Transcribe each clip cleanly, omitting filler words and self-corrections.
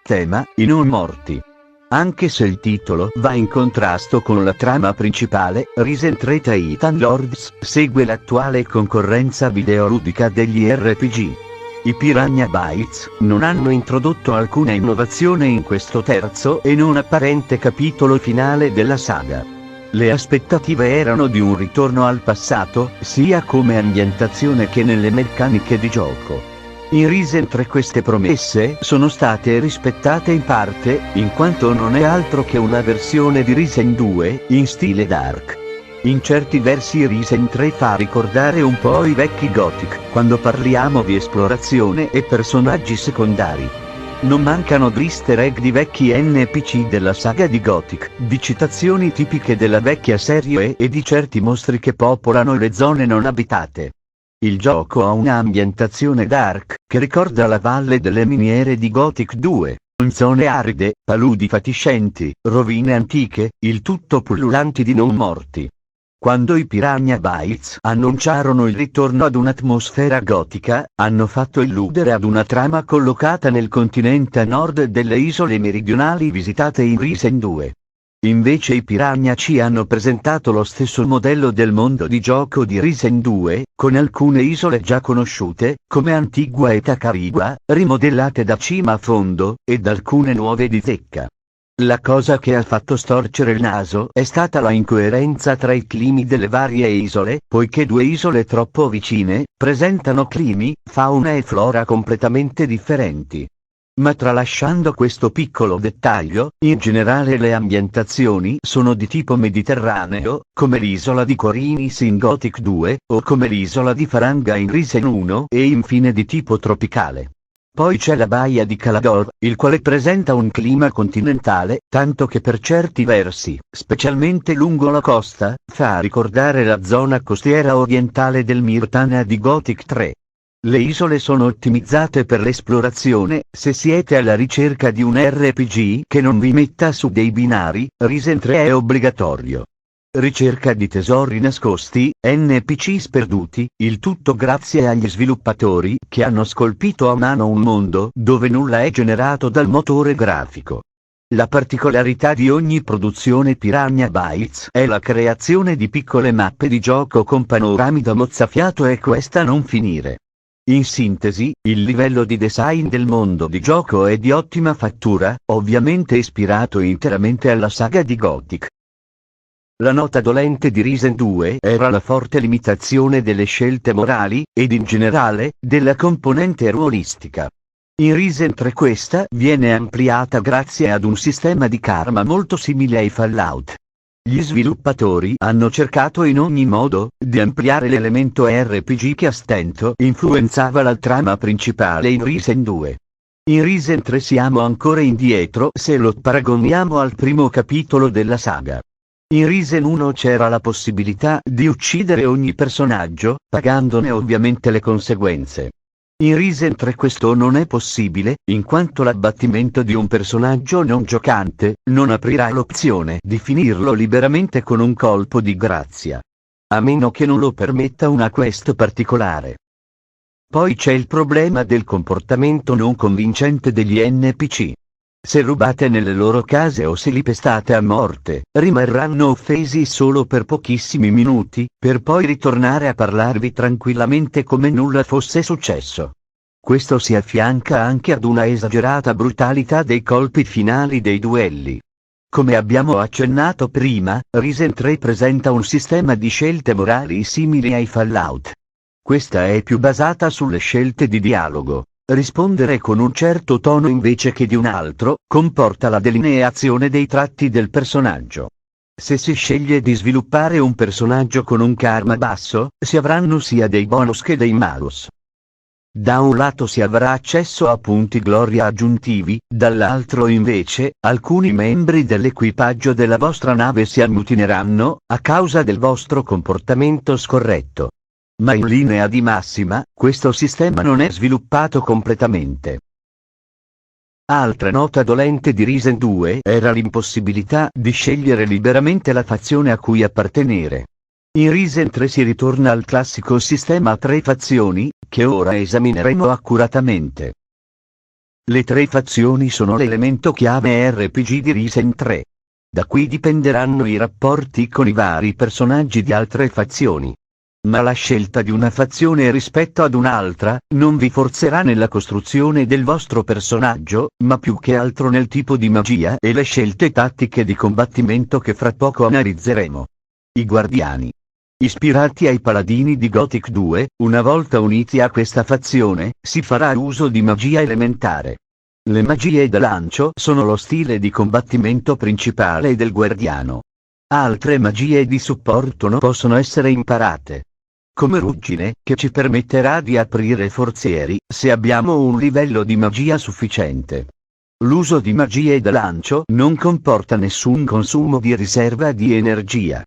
Tema: i non morti. Anche se il titolo va in contrasto con la trama principale, Risen 3 Titan Lords segue l'attuale concorrenza videoludica degli RPG. I Piranha Bytes non hanno introdotto alcuna innovazione in questo terzo e non apparente capitolo finale della saga. Le aspettative erano di un ritorno al passato, sia come ambientazione che nelle meccaniche di gioco. In Risen 3 queste promesse sono state rispettate in parte, in quanto non è altro che una versione di Risen 2, in stile dark. In certi versi Risen 3 fa ricordare un po' i vecchi Gothic, quando parliamo di esplorazione e personaggi secondari. Non mancano easter egg di vecchi NPC della saga di Gothic, di citazioni tipiche della vecchia serie e di certi mostri che popolano le zone non abitate. Il gioco ha una ambientazione dark, che ricorda la valle delle miniere di Gothic 2, con zone aride, paludi fatiscenti, rovine antiche, il tutto pullulanti di non morti. Quando i Piranha Bytes annunciarono il ritorno ad un'atmosfera gotica, hanno fatto illudere ad una trama collocata nel continente a nord delle isole meridionali visitate in Risen 2. Invece i Piranha ci hanno presentato lo stesso modello del mondo di gioco di Risen 2, con alcune isole già conosciute, come Antigua e Tacarigua, rimodellate da cima a fondo, ed alcune nuove di zecca. La cosa che ha fatto storcere il naso è stata la incoerenza tra i climi delle varie isole, poiché due isole troppo vicine presentano climi, fauna e flora completamente differenti. Ma tralasciando questo piccolo dettaglio, in generale le ambientazioni sono di tipo mediterraneo, come l'isola di Corinis in Gothic 2, o come l'isola di Faranga in Risen 1, e infine di tipo tropicale. Poi c'è la baia di Calador, il quale presenta un clima continentale, tanto che per certi versi, specialmente lungo la costa, fa ricordare la zona costiera orientale del Myrtana di Gothic 3. Le isole sono ottimizzate per l'esplorazione, se siete alla ricerca di un RPG che non vi metta su dei binari, Risen 3 è obbligatorio. Ricerca di tesori nascosti, NPC sperduti, il tutto grazie agli sviluppatori che hanno scolpito a mano un mondo dove nulla è generato dal motore grafico. La particolarità di ogni produzione Piranha Bytes è la creazione di piccole mappe di gioco con panorami da mozzafiato e questa a non finire. In sintesi, il livello di design del mondo di gioco è di ottima fattura, ovviamente ispirato interamente alla saga di Gothic. La nota dolente di Risen 2 era la forte limitazione delle scelte morali, ed in generale, della componente ruolistica. In Risen 3 questa viene ampliata grazie ad un sistema di karma molto simile ai Fallout. Gli sviluppatori hanno cercato in ogni modo di ampliare l'elemento RPG che a stento influenzava la trama principale in Risen 2. In Risen 3 siamo ancora indietro se lo paragoniamo al primo capitolo della saga. In Risen 1 c'era la possibilità di uccidere ogni personaggio, pagandone ovviamente le conseguenze. In Risen 3 questo non è possibile, in quanto l'abbattimento di un personaggio non giocante non aprirà l'opzione di finirlo liberamente con un colpo di grazia. A meno che non lo permetta una quest particolare. Poi c'è il problema del comportamento non convincente degli NPC. Se rubate nelle loro case o se li pestate a morte, rimarranno offesi solo per pochissimi minuti, per poi ritornare a parlarvi tranquillamente come nulla fosse successo. Questo si affianca anche ad una esagerata brutalità dei colpi finali dei duelli. Come abbiamo accennato prima, Risen 3 presenta un sistema di scelte morali simili ai Fallout. Questa è più basata sulle scelte di dialogo. Rispondere con un certo tono invece che di un altro, comporta la delineazione dei tratti del personaggio. Se si sceglie di sviluppare un personaggio con un karma basso, si avranno sia dei bonus che dei malus. Da un lato si avrà accesso a punti gloria aggiuntivi, dall'altro invece, alcuni membri dell'equipaggio della vostra nave si ammutineranno, a causa del vostro comportamento scorretto. Ma in linea di massima, questo sistema non è sviluppato completamente. Altra nota dolente di Risen 2 era l'impossibilità di scegliere liberamente la fazione a cui appartenere. In Risen 3 si ritorna al classico sistema a 3 fazioni, che ora esamineremo accuratamente. Le tre fazioni sono l'elemento chiave RPG di Risen 3. Da qui dipenderanno i rapporti con i vari personaggi di altre fazioni. Ma la scelta di una fazione rispetto ad un'altra non vi forzerà nella costruzione del vostro personaggio, ma più che altro nel tipo di magia e le scelte tattiche di combattimento che fra poco analizzeremo. I Guardiani. Ispirati ai Paladini di Gothic 2, una volta uniti a questa fazione, si farà uso di magia elementare. Le magie da lancio sono lo stile di combattimento principale del Guardiano. Altre magie di supporto non possono essere imparate. Come ruggine, che ci permetterà di aprire forzieri, se abbiamo un livello di magia sufficiente. L'uso di magie da lancio non comporta nessun consumo di riserva di energia.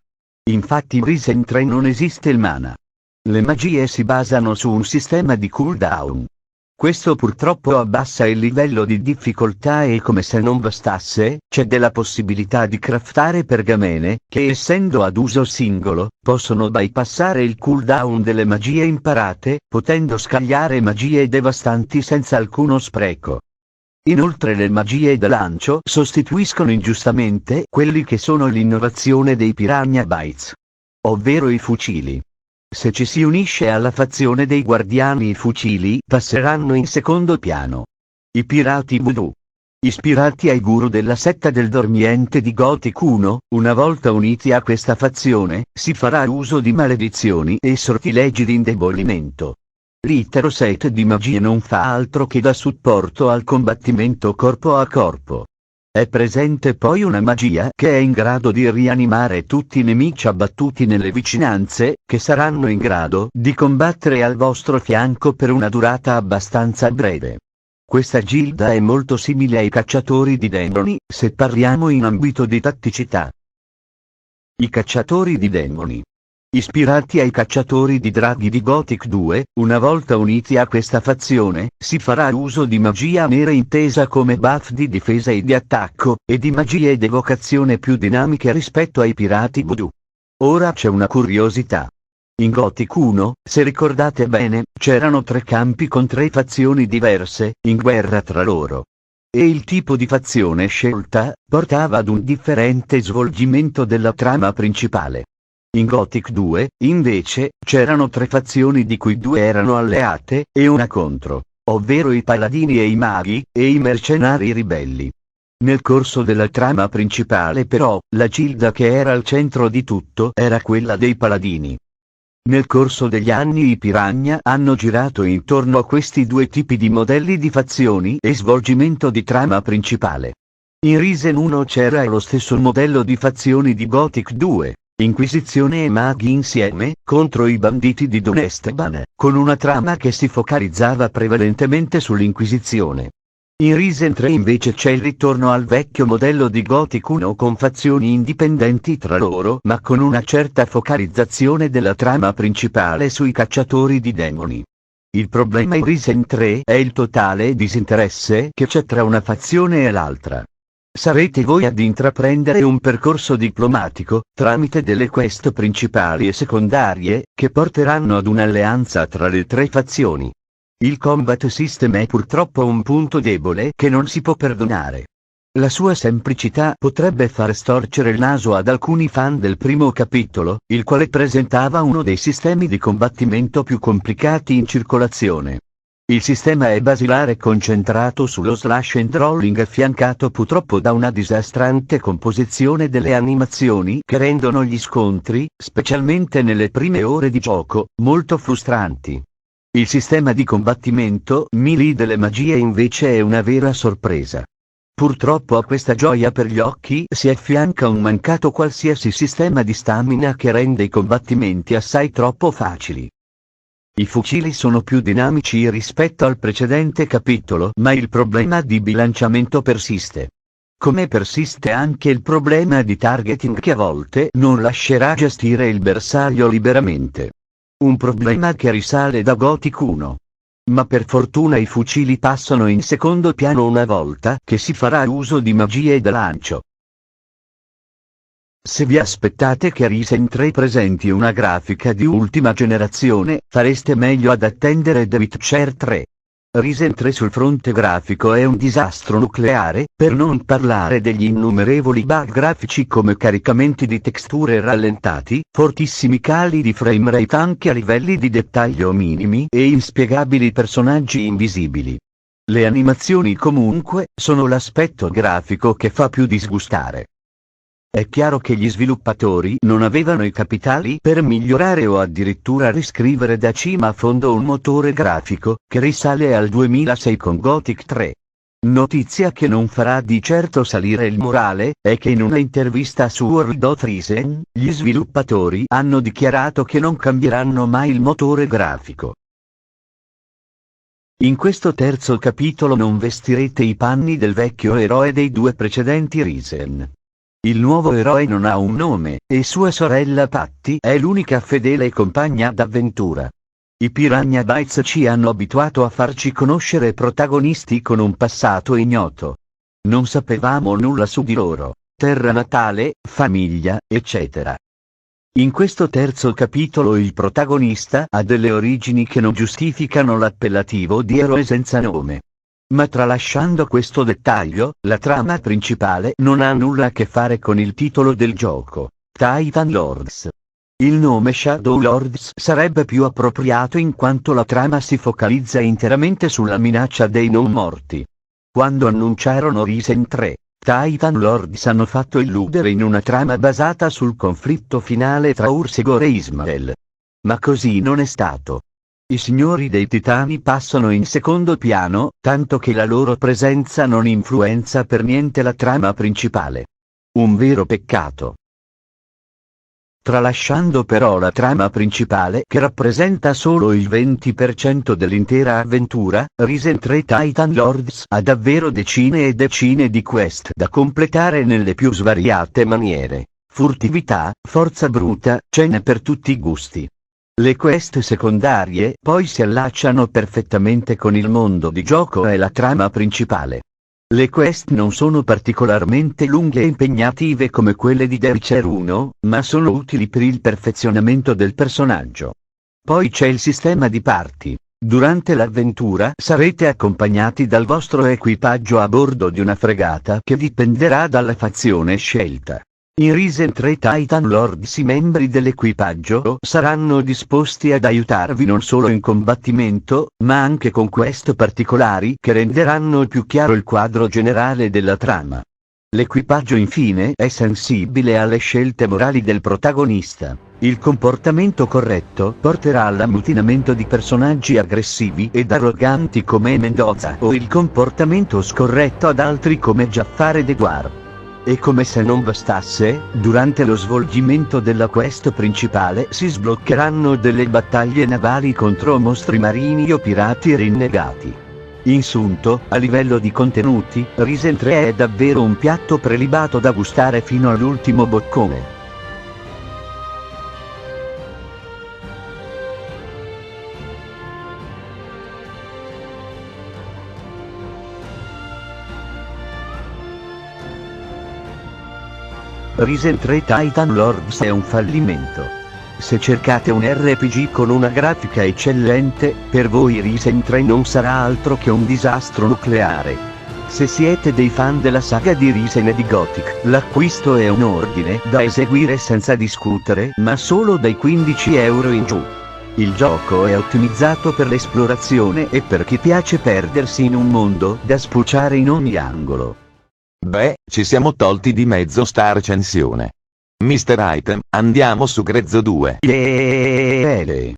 Infatti in Risen 3 non esiste il mana. Le magie si basano su un sistema di cooldown. Questo purtroppo abbassa il livello di difficoltà e come se non bastasse, c'è della possibilità di craftare pergamene, che essendo ad uso singolo, possono bypassare il cooldown delle magie imparate, potendo scagliare magie devastanti senza alcuno spreco. Inoltre le magie da lancio sostituiscono ingiustamente quelli che sono l'innovazione dei Piranha Bytes, ovvero i fucili. Se ci si unisce alla fazione dei Guardiani, i fucili passeranno in secondo piano. I pirati voodoo. Ispirati ai guru della setta del dormiente di Gothic 1, una volta uniti a questa fazione, si farà uso di maledizioni e sortilegi di indebolimento. L'intero set di magie non fa altro che da supporto al combattimento corpo a corpo. È presente poi una magia che è in grado di rianimare tutti i nemici abbattuti nelle vicinanze, che saranno in grado di combattere al vostro fianco per una durata abbastanza breve. Questa gilda è molto simile ai cacciatori di demoni, se parliamo in ambito di tatticità. I cacciatori di demoni. Ispirati ai cacciatori di draghi di Gothic 2, una volta uniti a questa fazione, si farà uso di magia nera intesa come buff di difesa e di attacco, e di magie ed evocazione più dinamiche rispetto ai pirati voodoo. Ora c'è una curiosità. In Gothic 1, se ricordate bene, c'erano 3 campi con 3 fazioni diverse, in guerra tra loro. E il tipo di fazione scelta portava ad un differente svolgimento della trama principale. In Gothic 2, invece, c'erano 3 fazioni di cui 2 erano alleate, e una contro, ovvero i paladini e i maghi, e i mercenari ribelli. Nel corso della trama principale però, la gilda che era al centro di tutto era quella dei paladini. Nel corso degli anni i Piranha hanno girato intorno a questi 2 tipi di modelli di fazioni e svolgimento di trama principale. In Risen 1 c'era lo stesso modello di fazioni di Gothic 2. Inquisizione e maghi insieme, contro i banditi di Don Esteban, con una trama che si focalizzava prevalentemente sull'Inquisizione. In Risen 3 invece c'è il ritorno al vecchio modello di Gothic 1 con fazioni indipendenti tra loro ma con una certa focalizzazione della trama principale sui cacciatori di demoni. Il problema in Risen 3 è il totale disinteresse che c'è tra una fazione e l'altra. Sarete voi ad intraprendere un percorso diplomatico, tramite delle quest principali e secondarie, che porteranno ad un'alleanza tra le 3 fazioni. Il combat system è purtroppo un punto debole che non si può perdonare. La sua semplicità potrebbe far storcere il naso ad alcuni fan del primo capitolo, il quale presentava uno dei sistemi di combattimento più complicati in circolazione. Il sistema è basilare e concentrato sullo slash and rolling affiancato purtroppo da una disastrante composizione delle animazioni che rendono gli scontri, specialmente nelle prime ore di gioco, molto frustranti. Il sistema di combattimento melee delle magie invece è una vera sorpresa. Purtroppo a questa gioia per gli occhi si affianca un mancato qualsiasi sistema di stamina che rende i combattimenti assai troppo facili. I fucili sono più dinamici rispetto al precedente capitolo, ma il problema di bilanciamento persiste. Come persiste anche il problema di targeting che a volte non lascerà gestire il bersaglio liberamente. Un problema che risale da Gothic 1. Ma per fortuna i fucili passano in secondo piano una volta che si farà uso di magie da lancio. Se vi aspettate che Risen 3 presenti una grafica di ultima generazione, fareste meglio ad attendere The Witcher 3. Risen 3 sul fronte grafico è un disastro nucleare, per non parlare degli innumerevoli bug grafici come caricamenti di texture rallentati, fortissimi cali di frame rate anche a livelli di dettaglio minimi e inspiegabili personaggi invisibili. Le animazioni comunque sono l'aspetto grafico che fa più disgustare. È chiaro che gli sviluppatori non avevano i capitali per migliorare o addirittura riscrivere da cima a fondo un motore grafico che risale al 2006 con Gothic 3. Notizia che non farà di certo salire il morale è che in una intervista su World.Risen, gli sviluppatori hanno dichiarato che non cambieranno mai il motore grafico. In questo terzo capitolo non vestirete i panni del vecchio eroe dei due precedenti Risen. Il nuovo eroe non ha un nome, e sua sorella Patty è l'unica fedele compagna d'avventura. I Piranha Bytes ci hanno abituato a farci conoscere protagonisti con un passato ignoto. Non sapevamo nulla su di loro, terra natale, famiglia, eccetera. In questo terzo capitolo il protagonista ha delle origini che non giustificano l'appellativo di eroe senza nome. Ma tralasciando questo dettaglio, la trama principale non ha nulla a che fare con il titolo del gioco, Titan Lords. Il nome Shadow Lords sarebbe più appropriato in quanto la trama si focalizza interamente sulla minaccia dei non morti. Quando annunciarono Risen 3, Titan Lords hanno fatto illudere in una trama basata sul conflitto finale tra Ursegor e Ismael. Ma così non è stato. I signori dei titani passano in secondo piano, tanto che la loro presenza non influenza per niente la trama principale. Un vero peccato. Tralasciando però la trama principale che rappresenta solo il 20% dell'intera avventura, Risen 3 Titan Lords ha davvero decine e decine di quest da completare nelle più svariate maniere. Furtività, forza bruta, ce n'è per tutti i gusti. Le quest secondarie poi si allacciano perfettamente con il mondo di gioco e la trama principale. Le quest non sono particolarmente lunghe e impegnative come quelle di The Witcher 1, ma sono utili per il perfezionamento del personaggio. Poi c'è il sistema di party. Durante l'avventura sarete accompagnati dal vostro equipaggio a bordo di una fregata che dipenderà dalla fazione scelta. In Risen 3 Titan Lords i membri dell'equipaggio saranno disposti ad aiutarvi non solo in combattimento, ma anche con quest particolari che renderanno più chiaro il quadro generale della trama. L'equipaggio infine è sensibile alle scelte morali del protagonista. Il comportamento corretto porterà all'ammutinamento di personaggi aggressivi ed arroganti come Mendoza o il comportamento scorretto ad altri come Jafar e Dewar. E come se non bastasse, durante lo svolgimento della quest principale si sbloccheranno delle battaglie navali contro mostri marini o pirati rinnegati. In sunto, a livello di contenuti, Risen 3 è davvero un piatto prelibato da gustare fino all'ultimo boccone. Risen 3 Titan Lords è un fallimento. Se cercate un RPG con una grafica eccellente, per voi Risen 3 non sarà altro che un disastro nucleare. Se siete dei fan della saga di Risen e di Gothic, l'acquisto è un ordine da eseguire senza discutere, ma solo dai €15 in giù. Il gioco è ottimizzato per l'esplorazione e per chi piace perdersi in un mondo da spulciare in ogni angolo. Beh, ci siamo tolti di mezzo sta recensione. Mr. Item, andiamo su Grezzo 2. Yeah.